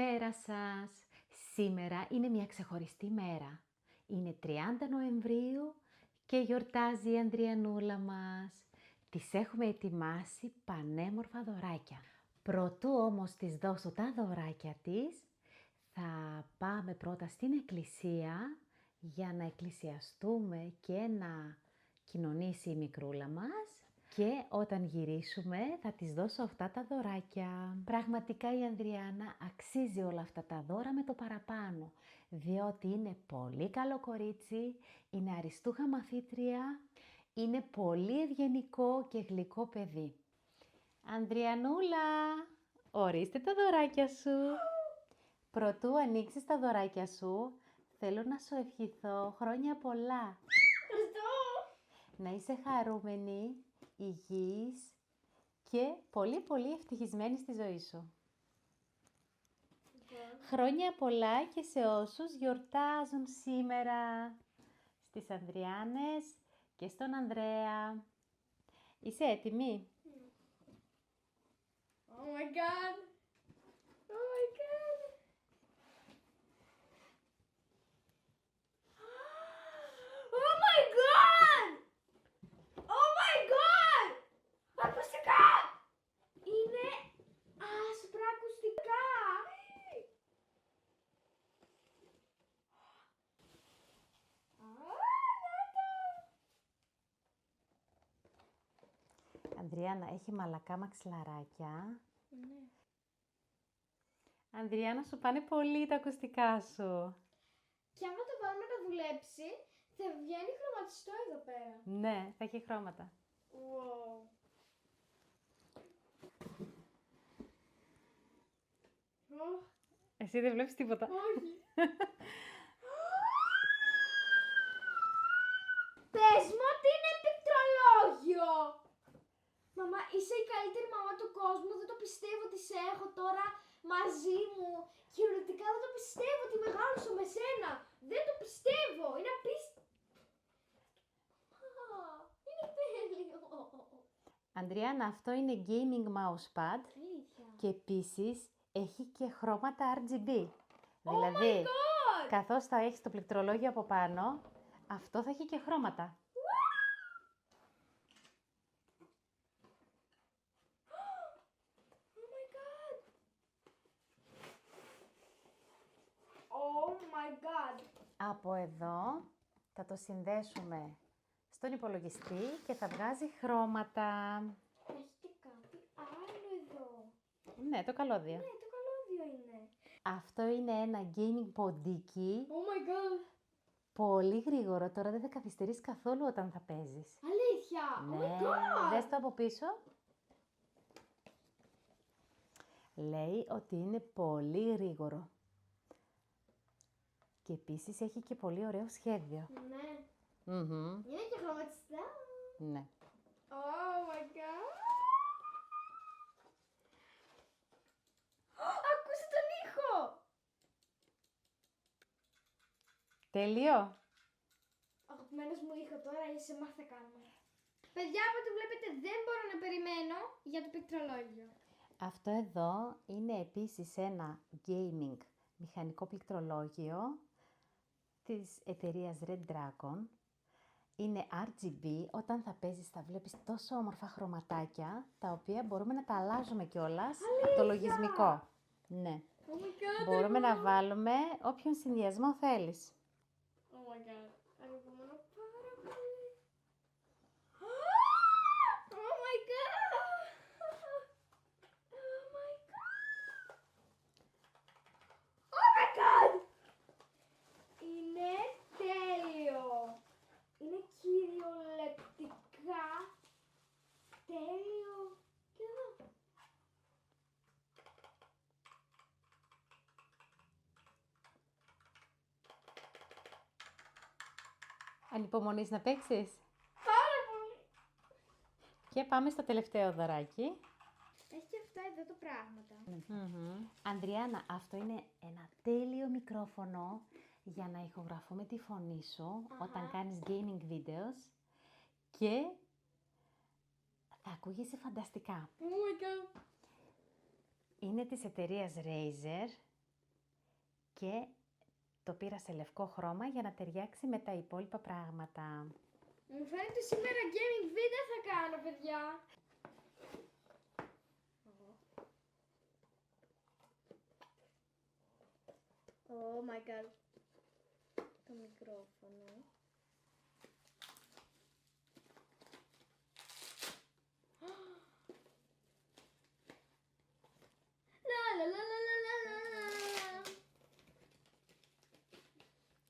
Καλημέρα σας! Σήμερα είναι μια ξεχωριστή μέρα. Είναι 30 Νοεμβρίου και γιορτάζει η Ανδριανούλα μας. Της έχουμε ετοιμάσει πανέμορφα δωράκια. Προτού όμως της δώσω τα δωράκια της, θα πάμε πρώτα στην εκκλησία για να εκκλησιαστούμε και να κοινωνήσει η μικρούλα μας. Και όταν γυρίσουμε θα της δώσω αυτά τα δωράκια. Πραγματικά η Ανδριάννα αξίζει όλα αυτά τα δώρα με το παραπάνω, διότι είναι πολύ καλό κορίτσι, είναι αριστούχα μαθήτρια, είναι πολύ ευγενικό και γλυκό παιδί. Ανδριανούλα, ορίστε τα δωράκια σου. Προτού ανοίξεις τα δωράκια σου, θέλω να σου ευχηθώ χρόνια πολλά. Να είσαι χαρούμενη, υγιής και πολύ ευτυχισμένη στη ζωή σου. Χρόνια πολλά και σε όσους γιορτάζουν σήμερα, στις Ανδριάνες και στον Ανδρέα. Είσαι έτοιμη? Oh my god! Oh my god! Oh my god! Oh my god! Ακουστικά! Είναι άσπρα ακουστικά! Ανδριάννα, έχει μαλακά μαξιλαράκια. Ναι. Ανδριάννα, σου πάνε πολύ τα ακουστικά σου. Και άμα το βάλουμε να δουλέψει, θα βγαίνει χρωματιστό εδώ πέρα. Ναι, θα έχει χρώματα. Wow. Εσύ δεν βλέπεις τίποτα. Όχι. Πες μου ότι είναι πληκτρολόγιο! Μαμά, είσαι η καλύτερη μαμά του κόσμου, δεν το πιστεύω ότι σε έχω τώρα μαζί μου. Χειρολογικά δεν το πιστεύω ότι μεγάλωσα με σένα. Δεν το πιστεύω, είναι απίστευτο. Είναι τέλειο. Ανδριάννα, αυτό είναι gaming mousepad Αλήθεια. και επίσης έχει και χρώματα RGB. Oh Δηλαδή, my god! καθώς θα έχεις το πληκτρολόγιο από πάνω, αυτό θα έχει και χρώματα. Oh my god! Oh my god! Από εδώ θα το συνδέσουμε στον υπολογιστή και θα βγάζει χρώματα. Έχει και κάτι άλλο εδώ. Ναι, το καλώδιο. Ναι, το καλώδιο είναι. Αυτό είναι ένα gaming ποντίκι. Oh my god! Πολύ γρήγορο, τώρα δεν θα καθυστερείς καθόλου όταν θα παίζεις. Αλήθεια! Oh Ναι, my god! δες το από πίσω. Λέει ότι είναι πολύ γρήγορο. Και επίσης έχει και πολύ ωραίο σχέδιο. Ναι. Μμμ. Είναι και χρωματιστά. Ναι. Oh my god! Ακούστε τον ήχο! Τέλειο. Αγαπημένος μου ήχο τώρα, είσαι μάθα θα κάνουμε. Παιδιά, από ό,τι βλέπετε δεν μπορώ να περιμένω για το πληκτρολόγιο. Αυτό εδώ είναι επίσης ένα gaming μηχανικό πληκτρολόγιο της εταιρείας Red Dragon. Είναι RGB, όταν θα παίζεις θα βλέπεις τόσο όμορφα χρωματάκια, τα οποία μπορούμε να τα αλλάζουμε κιόλας από το λογισμικό. Ναι. Oh my god! Μπορούμε να βάλουμε όποιον συνδυασμό θέλεις. Oh my god! Ανυπομονώ πάρα πολύ. Oh my god! Oh my god! Oh my god! Είναι τέλειο! Είναι κυριολεκτικά τέλειο! Και εδώ! Ανυπομονείς να παίξεις? Πάρα πολύ! Και πάμε στο τελευταίο δωράκι. Έχει και αυτά εδώ τα πράγματα. Ανδριάννα, αυτό είναι ένα τέλειο μικρόφωνο για να ηχογραφούμε τη φωνή σου όταν κάνεις gaming videos και θα ακούγεσαι φανταστικά. Oh my god! Είναι της εταιρείας Razer και το πήρα σε λευκό χρώμα για να ταιριάξει με τα υπόλοιπα πράγματα. Μου φαίνεται σήμερα gaming βίντεο θα κάνω, παιδιά. Oh my god. Το μικρόφωνο.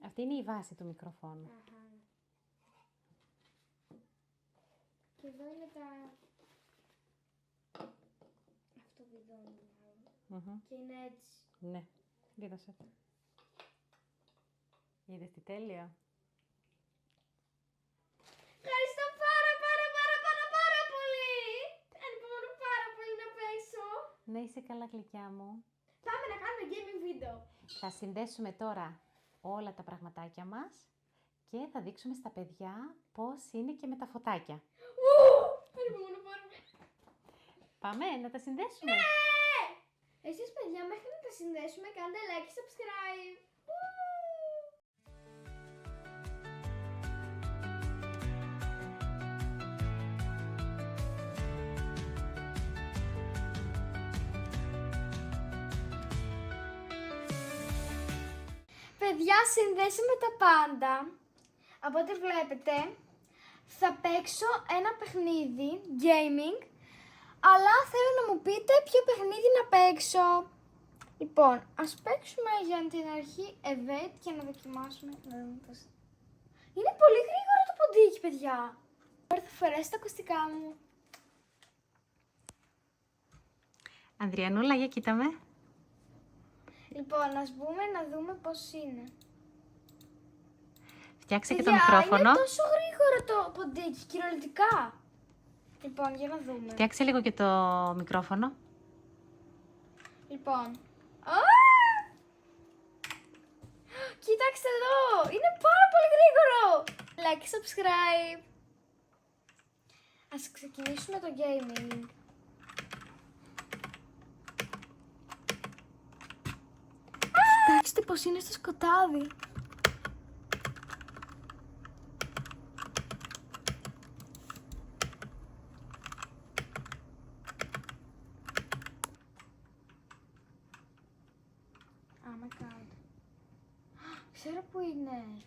Αυτή είναι η βάση του μικροφόνου. Αχα. Και εδώ είναι τα... Αυτό βιδώνει μάλλον. Και είναι έτσι. Ναι, δίδωσε. Είδες τι τέλεια. Ευχαριστώ πάρα πολύ. Ανυπομονώ πάρα πολύ να παίξω. Ναι, είσαι καλά, γλυκιά μου. Πάμε να κάνουμε gaming βίντεο. Θα συνδέσουμε τώρα όλα τα πραγματάκια μας και θα δείξουμε στα παιδιά πώς είναι και με τα φωτάκια. Ανυπομονώ πάρα πολύ. Πάμε να τα συνδέσουμε. Εσείς παιδιά, μέχρι να τα συνδέσουμε, κάντε like και subscribe. Παιδιά, συνδέσαμε τα πάντα. Από ό,τι βλέπετε, θα παίξω ένα παιχνίδι, gaming, αλλά θέλω να μου πείτε ποιο παιχνίδι να παίξω. Λοιπόν, ας παίξουμε για την αρχή Evade και να δοκιμάσουμε να δούμε πώς... Είναι πολύ γρήγορο το ποντίκι, παιδιά. Τώρα θα φορέσω τα ακουστικά μου. Ανδριανούλα, για κοίτα με. Λοιπόν, ας μπούμε να δούμε πώς είναι. Φτιάξε και το Παιδιά, μικρόφωνο. είναι τόσο γρήγορο το ποντίκι, κυριολεκτικά. Λοιπόν, για να δούμε. Φτιάξε λίγο και το μικρόφωνο. Λοιπόν. Κοιτάξτε εδώ! Είναι πάρα πολύ γρήγορο! Like, subscribe. Ας ξεκινήσουμε το gaming. Κοιτάξτε πως είναι στο σκοτάδι. Oh my god. Ξέρω που είναι.